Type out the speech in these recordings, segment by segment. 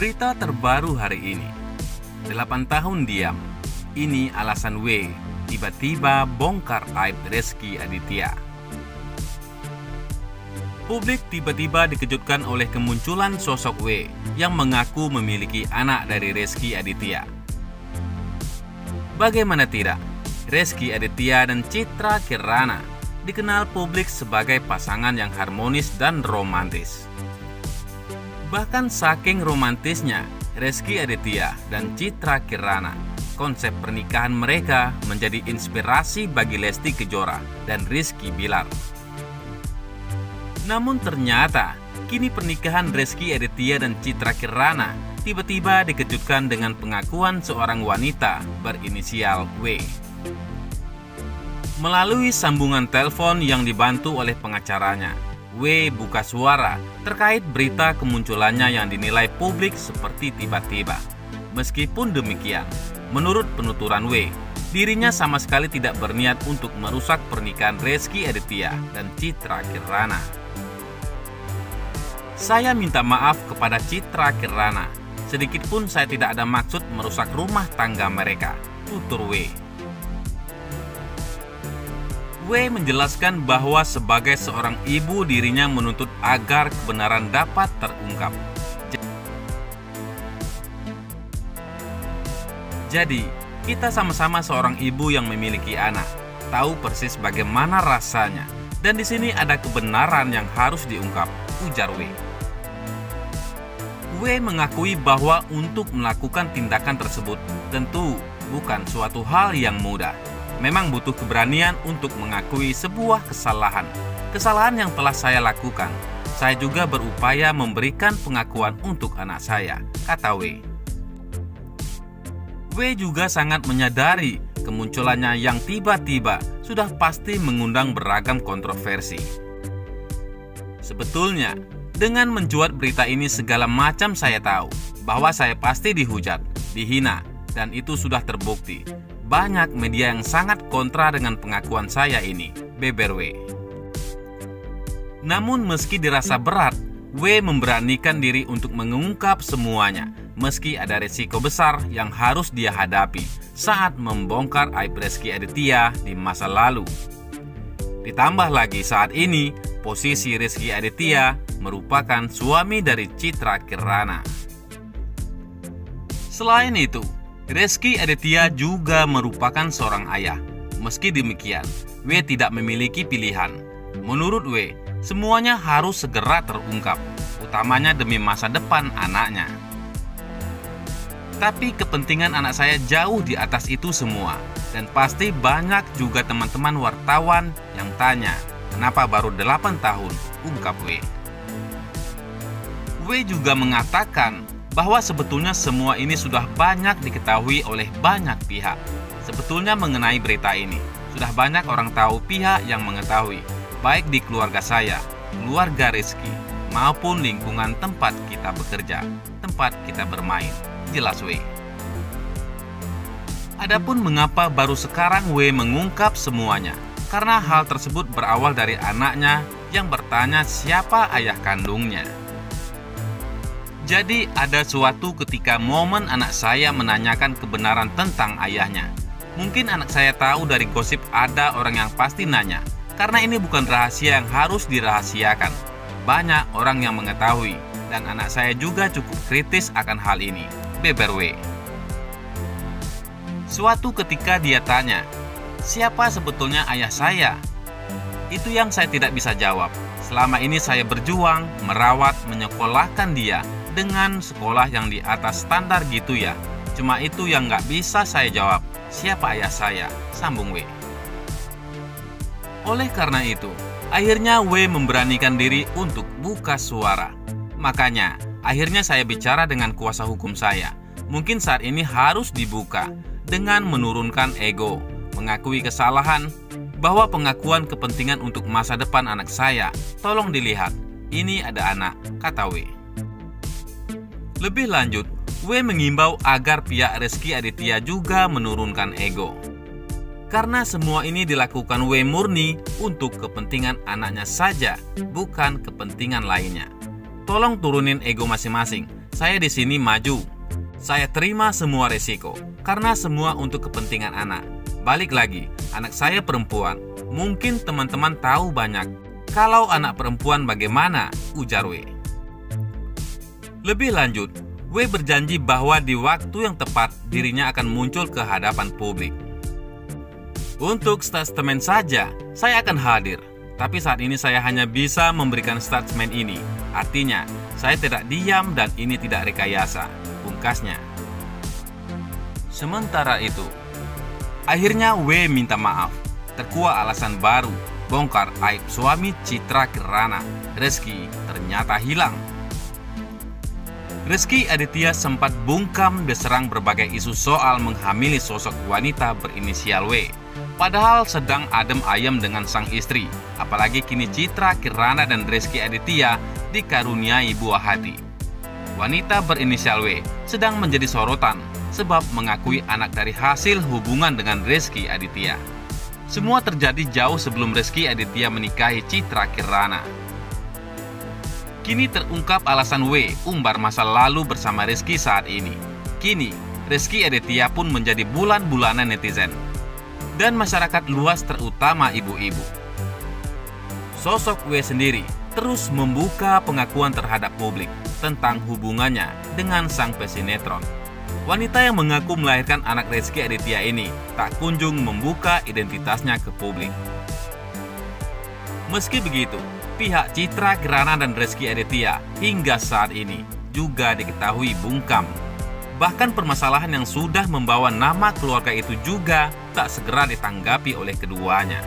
Berita terbaru hari ini. 8 tahun diam. Ini alasan W tiba-tiba bongkar aib Rezky Aditya. Publik tiba-tiba dikejutkan oleh kemunculan sosok W yang mengaku memiliki anak dari Rezky Aditya. Bagaimana tidak, Rezky Aditya dan Citra Kirana dikenal publik sebagai pasangan yang harmonis dan romantis. Bahkan saking romantisnya Rezky Aditya dan Citra Kirana, konsep pernikahan mereka menjadi inspirasi bagi Lesti Kejora dan Rizky Bilar. Namun ternyata kini pernikahan Rezky Aditya dan Citra Kirana tiba-tiba dikejutkan dengan pengakuan seorang wanita berinisial W. Melalui sambungan telepon yang dibantu oleh pengacaranya, W buka suara terkait berita kemunculannya yang dinilai publik seperti tiba-tiba. Meskipun demikian, menurut penuturan W, dirinya sama sekali tidak berniat untuk merusak pernikahan Rezky Aditya dan Citra Kirana. Saya minta maaf kepada Citra Kirana. Sedikitpun saya tidak ada maksud merusak rumah tangga mereka, tutur W. W menjelaskan bahwa sebagai seorang ibu dirinya menuntut agar kebenaran dapat terungkap. Jadi, kita sama-sama seorang ibu yang memiliki anak, tahu persis bagaimana rasanya, dan di sini ada kebenaran yang harus diungkap, ujar W. W mengakui bahwa untuk melakukan tindakan tersebut tentu bukan suatu hal yang mudah. Memang butuh keberanian untuk mengakui sebuah kesalahan. Kesalahan yang telah saya lakukan. Saya juga berupaya memberikan pengakuan untuk anak saya, kata W. W juga sangat menyadari kemunculannya yang tiba-tiba sudah pasti mengundang beragam kontroversi. Sebetulnya, dengan mencuat berita ini segala macam saya tahu bahwa saya pasti dihujat, dihina, dan itu sudah terbukti. Banyak media yang sangat kontra dengan pengakuan saya ini, beber W. Namun meski dirasa berat, W memberanikan diri untuk mengungkap semuanya, meski ada risiko besar yang harus dia hadapi saat membongkar aib Rezky Aditya di masa lalu. Ditambah lagi saat ini, posisi Rezky Aditya merupakan suami dari Citra Kirana. Selain itu, Rezky Aditya juga merupakan seorang ayah. Meski demikian, W tidak memiliki pilihan. Menurut W, semuanya harus segera terungkap, utamanya demi masa depan anaknya. Tapi kepentingan anak saya jauh di atas itu semua. Dan pasti banyak juga teman-teman wartawan yang tanya, kenapa baru 8 tahun, ungkap W. W juga mengatakan bahwa sebetulnya semua ini sudah banyak diketahui oleh banyak pihak. Sebetulnya mengenai berita ini, sudah banyak orang tahu pihak yang mengetahui, baik di keluarga saya, keluarga Rezky, maupun lingkungan tempat kita bekerja, tempat kita bermain, jelas W. Adapun mengapa baru sekarang W mengungkap semuanya, karena hal tersebut berawal dari anaknya yang bertanya siapa ayah kandungnya. Jadi ada suatu ketika momen anak saya menanyakan kebenaran tentang ayahnya. Mungkin anak saya tahu dari gosip ada orang yang pasti nanya, karena ini bukan rahasia yang harus dirahasiakan. Banyak orang yang mengetahui, dan anak saya juga cukup kritis akan hal ini, beber W. Suatu ketika dia tanya, siapa sebetulnya ayah saya? Itu yang saya tidak bisa jawab. Selama ini saya berjuang, merawat, menyekolahkan dia dengan sekolah yang di atas standar gitu ya. Cuma itu yang nggak bisa saya jawab. Siapa ayah saya? Sambung W. Oleh karena itu, akhirnya W memberanikan diri untuk buka suara. Makanya, akhirnya saya bicara dengan kuasa hukum saya. Mungkin saat ini harus dibuka dengan menurunkan ego, mengakui kesalahan, bahwa pengakuan kepentingan untuk masa depan anak saya. Tolong dilihat, ini ada anak, kata W. Lebih lanjut, W mengimbau agar pihak Rezky Aditya juga menurunkan ego. Karena semua ini dilakukan W murni untuk kepentingan anaknya saja, bukan kepentingan lainnya. Tolong turunin ego masing-masing. Saya di sini maju. Saya terima semua resiko, karena semua untuk kepentingan anak. Balik lagi, anak saya perempuan. Mungkin teman-teman tahu banyak. Kalau anak perempuan bagaimana? Ujar W. Lebih lanjut, W berjanji bahwa di waktu yang tepat dirinya akan muncul ke hadapan publik. Untuk statement saja, saya akan hadir. Tapi saat ini saya hanya bisa memberikan statement ini. Artinya, saya tidak diam dan ini tidak rekayasa, pungkasnya. Sementara itu, akhirnya W minta maaf. Terkuak alasan baru, bongkar aib suami Citra Kirana. Reski ternyata hilang. Reski Aditya sempat bungkam diserang berbagai isu soal menghamili sosok wanita berinisial W. Padahal sedang adem ayem dengan sang istri. Apalagi kini Citra Kirana dan Reski Aditya dikaruniai buah hati. Wanita berinisial W sedang menjadi sorotan sebab mengakui anak dari hasil hubungan dengan Reski Aditya. Semua terjadi jauh sebelum Reski Aditya menikahi Citra Kirana. Kini terungkap alasan W umbar masa lalu bersama Reski saat ini. Kini, Reski Aditya pun menjadi bulan-bulanan netizen dan masyarakat luas terutama ibu-ibu. Sosok W sendiri terus membuka pengakuan terhadap publik tentang hubungannya dengan sang pesinetron. Wanita yang mengaku melahirkan anak Reski Aditya ini tak kunjung membuka identitasnya ke publik. Meski begitu, pihak Citra Kirana dan Reski Aditya hingga saat ini juga diketahui bungkam. Bahkan permasalahan yang sudah membawa nama keluarga itu juga tak segera ditanggapi oleh keduanya.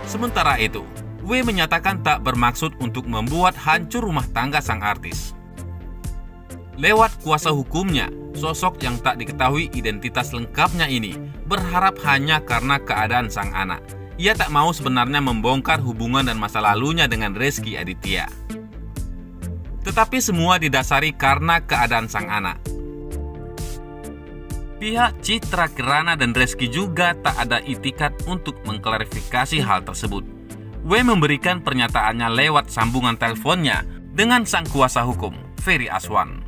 Sementara itu, W menyatakan tak bermaksud untuk membuat hancur rumah tangga sang artis. Lewat kuasa hukumnya, sosok yang tak diketahui identitas lengkapnya ini berharap hanya karena keadaan sang anak. Ia tak mau sebenarnya membongkar hubungan dan masa lalunya dengan Reski Aditya. Tetapi semua didasari karena keadaan sang anak. Pihak Citra Kirana dan Reski juga tak ada itikat untuk mengklarifikasi hal tersebut. W memberikan pernyataannya lewat sambungan teleponnya dengan sang kuasa hukum, Ferry Aswan.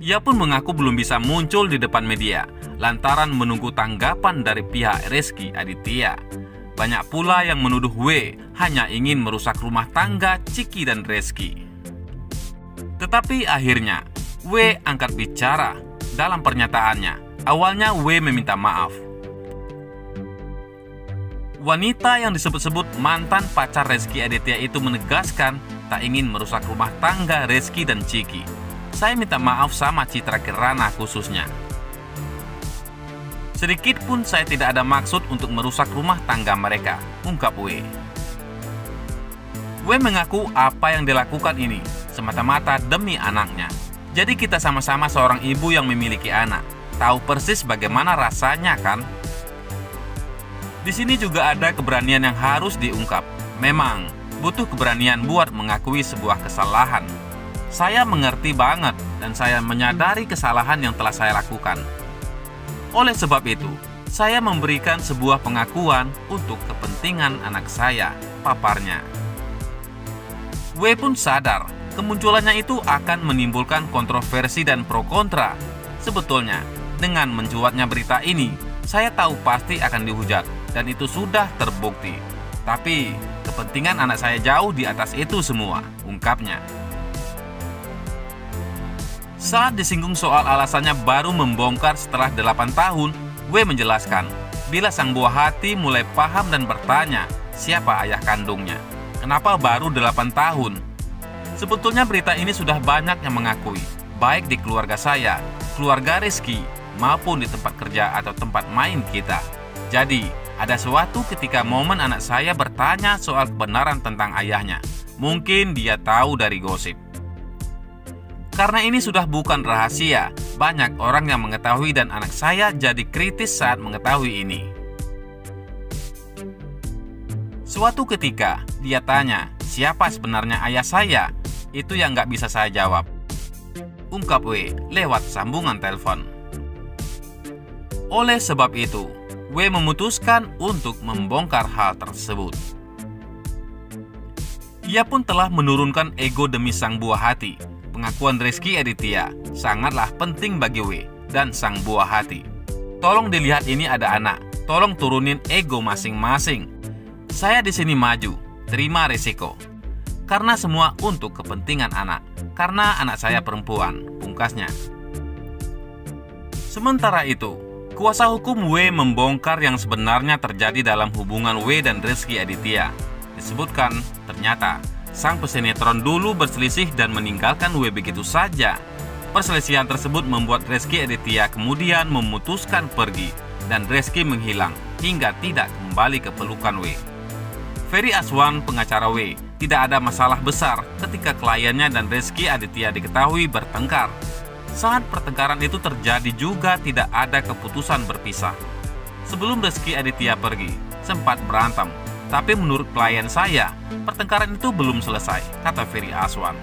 Ia pun mengaku belum bisa muncul di depan media lantaran menunggu tanggapan dari pihak Reski Aditya. Banyak pula yang menuduh W hanya ingin merusak rumah tangga Ciki dan Reski. Tetapi akhirnya W angkat bicara dalam pernyataannya. Awalnya W meminta maaf. Wanita yang disebut-sebut mantan pacar Reski Aditya itu menegaskan tak ingin merusak rumah tangga Reski dan Ciki. Saya minta maaf sama Citra Kirana khususnya. Sedikit pun saya tidak ada maksud untuk merusak rumah tangga mereka, ungkap W. W mengaku apa yang dilakukan ini semata-mata demi anaknya. Jadi kita sama-sama seorang ibu yang memiliki anak. Tahu persis bagaimana rasanya kan? Di sini juga ada keberanian yang harus diungkap. Memang butuh keberanian buat mengakui sebuah kesalahan. Saya mengerti banget dan saya menyadari kesalahan yang telah saya lakukan. Oleh sebab itu, saya memberikan sebuah pengakuan untuk kepentingan anak saya, paparnya. W pun sadar kemunculannya itu akan menimbulkan kontroversi dan pro kontra. Sebetulnya, dengan mencuatnya berita ini, saya tahu pasti akan dihujat dan itu sudah terbukti. Tapi, kepentingan anak saya jauh di atas itu semua, ungkapnya. Saat disinggung soal alasannya baru membongkar setelah 8 tahun, W menjelaskan, bila sang buah hati mulai paham dan bertanya, siapa ayah kandungnya? Kenapa baru 8 tahun? Sebetulnya berita ini sudah banyak yang mengakui, baik di keluarga saya, keluarga Reski, maupun di tempat kerja atau tempat main kita. Jadi, ada suatu ketika momen anak saya bertanya soal kebenaran tentang ayahnya. Mungkin dia tahu dari gosip. Karena ini sudah bukan rahasia, banyak orang yang mengetahui dan anak saya jadi kritis saat mengetahui ini. Suatu ketika, dia tanya, siapa sebenarnya ayah saya? Itu yang gak bisa saya jawab, ungkap W lewat sambungan telepon. Oleh sebab itu, W memutuskan untuk membongkar hal tersebut. Ia pun telah menurunkan ego demi sang buah hati. pengakuan Reski Aditya sangatlah penting bagi W dan sang buah hati. Tolong dilihat, ini ada anak. Tolong turunin ego masing-masing. Saya di sini maju, terima resiko. Karena semua untuk kepentingan anak. Karena anak saya perempuan, pungkasnya. Sementara itu, kuasa hukum W membongkar yang sebenarnya terjadi dalam hubungan W dan Reski Aditya. Disebutkan, ternyata sang pesinetron dulu berselisih dan meninggalkan W begitu saja. Perselisihan tersebut membuat Reski Aditya kemudian memutuskan pergi dan Reski menghilang hingga tidak kembali ke pelukan W. Ferry Aswan, pengacara W, tidak ada masalah besar ketika kliennya dan Reski Aditya diketahui bertengkar. Saat pertengkaran itu terjadi juga tidak ada keputusan berpisah. Sebelum Reski Aditya pergi, sempat berantem. Tapi menurut klien saya, pertengkaran itu belum selesai, kata Ferry Aswan.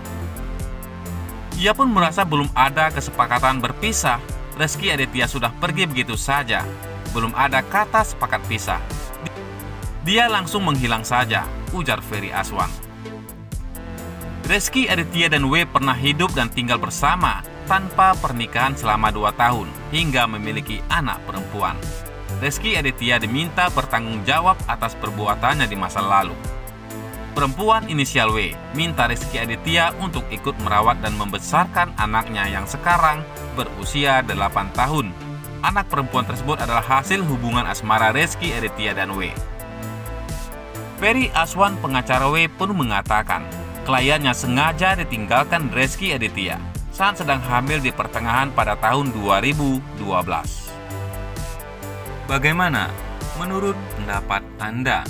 Ia pun merasa belum ada kesepakatan berpisah. Reski Aditya sudah pergi begitu saja. Belum ada kata sepakat pisah. Dia langsung menghilang saja, ujar Ferry Aswan. Reski Aditya dan W pernah hidup dan tinggal bersama tanpa pernikahan selama 2 tahun hingga memiliki anak perempuan. Reski Aditya diminta bertanggung jawab atas perbuatannya di masa lalu. Perempuan inisial W minta Reski Aditya untuk ikut merawat dan membesarkan anaknya yang sekarang berusia 8 tahun. Anak perempuan tersebut adalah hasil hubungan asmara Reski Aditya dan W. Ferry Aswan, pengacara W, pun mengatakan kliennya sengaja ditinggalkan Reski Aditya saat sedang hamil di pertengahan pada tahun 2012. Bagaimana menurut pendapat Anda?